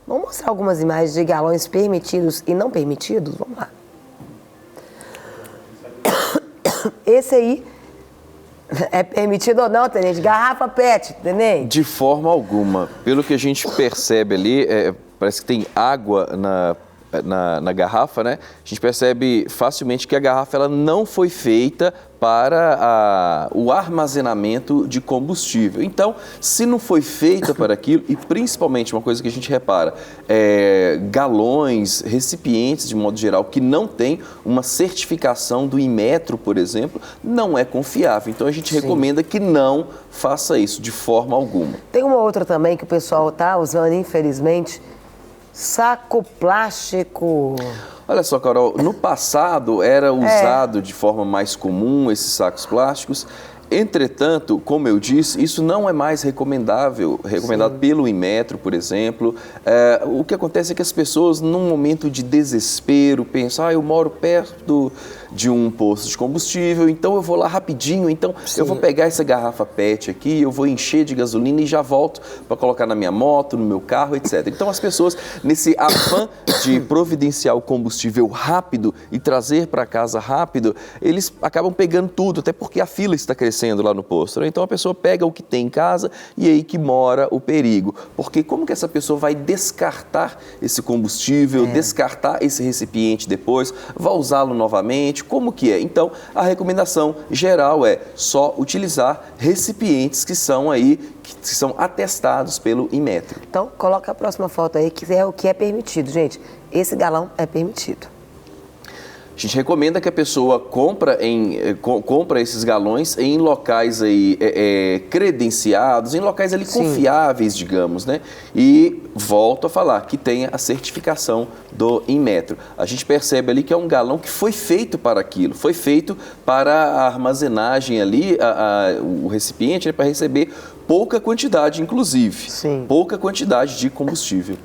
Vamos mostrar algumas imagens de galões permitidos e não permitidos? Vamos lá. Esse aí é permitido ou não, tenente? Garrafa PET, tenente? De forma alguma. Pelo que a gente percebe ali, parece que tem água na garrafa, né? A gente percebe facilmente que a garrafa ela não foi feita para o armazenamento de combustível. Então, se não foi feita para aquilo, e principalmente uma coisa que a gente repara, galões, recipientes de modo geral, que não tem uma certificação do Inmetro, por exemplo, não é confiável. Então, a gente recomenda que não faça isso de forma alguma. Tem uma outra também que o pessoal está usando, infelizmente, saco plástico. Olha só, Carol, no passado era usado de forma mais comum esses sacos plásticos. Entretanto, como eu disse, isso não é mais recomendado Sim. pelo Inmetro, por exemplo. O que acontece é que as pessoas, num momento de desespero, pensam, eu moro perto de um posto de combustível, então eu vou lá rapidinho, então Sim. eu vou pegar essa garrafa PET aqui, eu vou encher de gasolina e já volto para colocar na minha moto, no meu carro, etc. Então as pessoas, nesse afã de providenciar o combustível rápido e trazer para casa rápido, eles acabam pegando tudo, até porque a fila está crescendo lá no posto, né? Então a pessoa pega o que tem em casa e aí que mora o perigo. Porque como que essa pessoa vai descartar esse combustível, descartar esse recipiente depois, vai usá-lo novamente? Como que é? Então, a recomendação geral é só utilizar recipientes que são atestados pelo Inmetro. Então, coloca a próxima foto aí, que é o que é permitido. Gente, esse galão é permitido. A gente recomenda que a pessoa compra esses galões em locais aí, credenciados, em locais ali Sim. confiáveis, digamos, né? E volto a falar que tenha a certificação do Inmetro. A gente percebe ali que é um galão que foi feito para aquilo, foi feito para a armazenagem ali, o recipiente, né, para receber pouca quantidade, inclusive, Sim. pouca quantidade de combustível.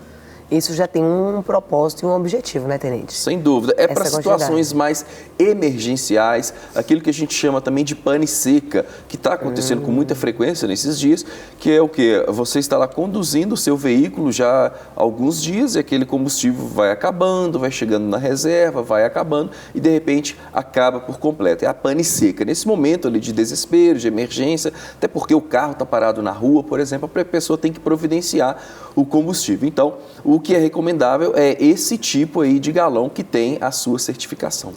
Isso já tem um propósito e um objetivo, né, tenente? Sem dúvida. É para situações mais emergenciais, aquilo que a gente chama também de pane seca, que está acontecendo com muita frequência nesses dias, que é o quê? Você está lá conduzindo o seu veículo já há alguns dias e aquele combustível vai acabando, vai chegando na reserva, vai acabando e, de repente, acaba por completo. É a pane seca. Nesse momento ali de desespero, de emergência, até porque o carro está parado na rua, por exemplo, a pessoa tem que providenciar o combustível. Então, o que é recomendável é esse tipo aí de galão que tem a sua certificação.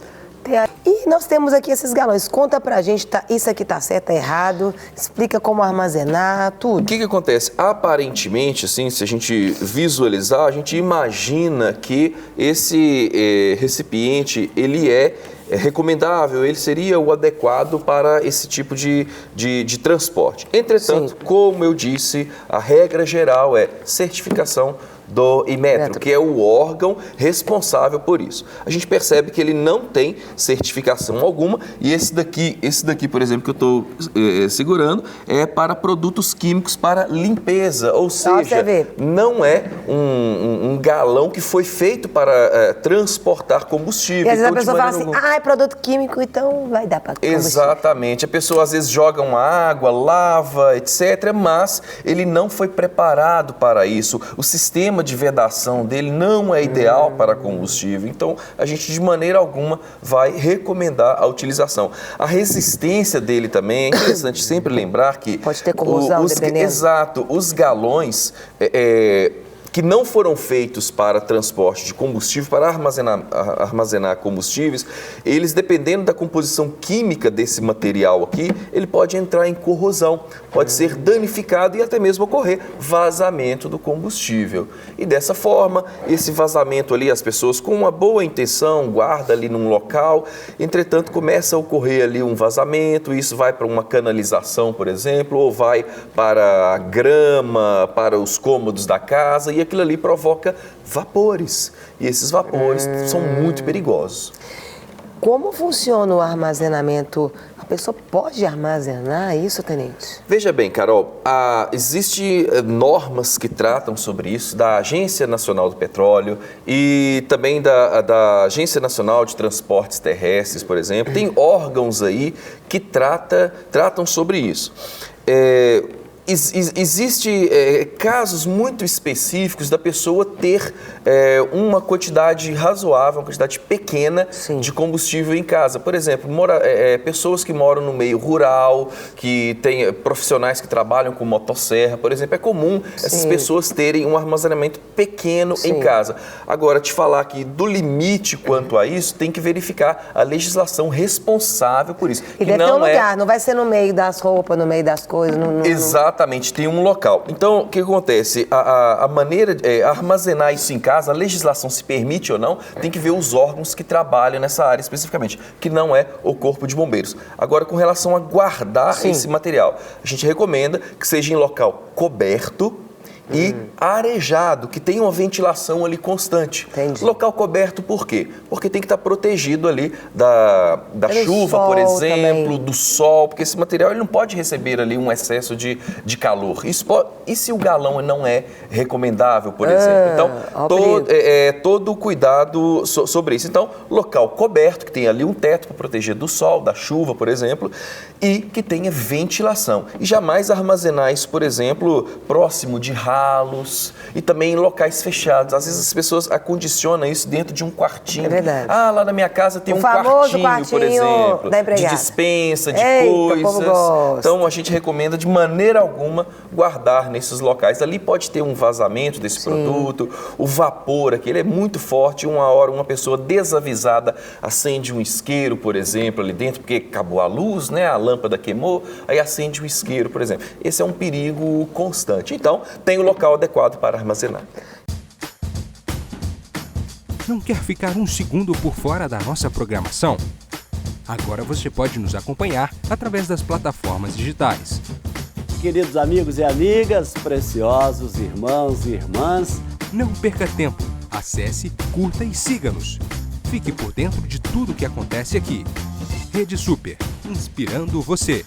E nós temos aqui esses galões. Conta pra gente, isso aqui tá certo, tá errado, explica como armazenar, tudo. O que acontece? Aparentemente, assim, se a gente visualizar, a gente imagina que esse recipiente, ele é recomendável, ele seria o adequado para esse tipo de transporte. Entretanto, Sim. como eu disse, a regra geral é certificação do Inmetro, que é o órgão responsável por isso. A gente percebe que ele não tem certificação alguma e esse daqui, por exemplo, que eu estou segurando, é para produtos químicos para limpeza, ou seja, não é um galão que foi feito para transportar combustível. E às vezes a pessoa fala assim, é produto químico, então vai dar para combustível. Exatamente. A pessoa às vezes joga uma água, lava, etc., mas ele não foi preparado para isso. O sistema de vedação dele não é ideal para combustível, então a gente de maneira alguma vai recomendar a utilização. A resistência dele também é interessante sempre lembrar que pode ter corrosão, dependendo. Exato, os galões que não foram feitos para transporte de combustível, para armazenar combustíveis, eles, dependendo da composição química desse material aqui, ele pode entrar em corrosão, pode ser danificado e até mesmo ocorrer vazamento do combustível. E dessa forma, esse vazamento ali, as pessoas com uma boa intenção, guarda ali num local, entretanto começa a ocorrer ali um vazamento, isso vai para uma canalização, por exemplo, ou vai para a grama, para os cômodos da casa, e aquilo ali provoca vapores. E esses vapores são muito perigosos. Como funciona o armazenamento? A pessoa pode armazenar isso, tenente? Veja bem, Carol, existem normas que tratam sobre isso, da Agência Nacional do Petróleo e também da Agência Nacional de Transportes Terrestres, por exemplo. Tem órgãos aí que tratam sobre isso. Existe casos muito específicos da pessoa ter uma quantidade razoável, uma quantidade pequena Sim. de combustível em casa. Por exemplo, pessoas que moram no meio rural, que tem profissionais que trabalham com motosserra, por exemplo, é comum essas pessoas terem um armazenamento pequeno em casa. Agora, te falar aqui do limite quanto a isso, tem que verificar a legislação responsável por isso. E deve ter um lugar, não vai ser no meio das roupas, no meio das coisas. Exatamente, tem um local. Então, o que acontece? A maneira de armazenar isso em casa, a legislação se permite ou não, tem que ver os órgãos que trabalham nessa área especificamente, que não é o Corpo de Bombeiros. Agora, com relação a guardar esse material, a gente recomenda que seja em local coberto e arejado, que tenha uma ventilação ali constante. Entendi. Local coberto por quê? Porque tem que estar protegido ali da chuva, por exemplo, do sol, porque esse material ele não pode receber ali um excesso de calor. E se o galão não é recomendável, por exemplo? Então, todo o cuidado sobre isso. Então, local coberto, que tenha ali um teto para proteger do sol, da chuva, por exemplo, e que tenha ventilação. E jamais armazenar isso, por exemplo, próximo de ralos e também em locais fechados. Às vezes as pessoas acondicionam isso dentro de um quartinho. É verdade. Lá na minha casa tem um quartinho, por exemplo, de dispensa, de coisas. Então a gente recomenda de maneira alguma guardar nesses locais. Ali pode ter um vazamento desse produto, o vapor aqui, ele é muito forte. Uma hora uma pessoa desavisada acende um isqueiro, por exemplo, ali dentro, porque acabou a luz, né? A lâmpada queimou, aí acende um isqueiro, por exemplo. Esse é um perigo constante. Então, tem o local adequado para armazenar. Não quer ficar um segundo por fora da nossa programação? Agora você pode nos acompanhar através das plataformas digitais. Queridos amigos e amigas, preciosos irmãos e irmãs, não perca tempo. Acesse, curta e siga-nos. Fique por dentro de tudo o que acontece aqui. Rede Super, inspirando você.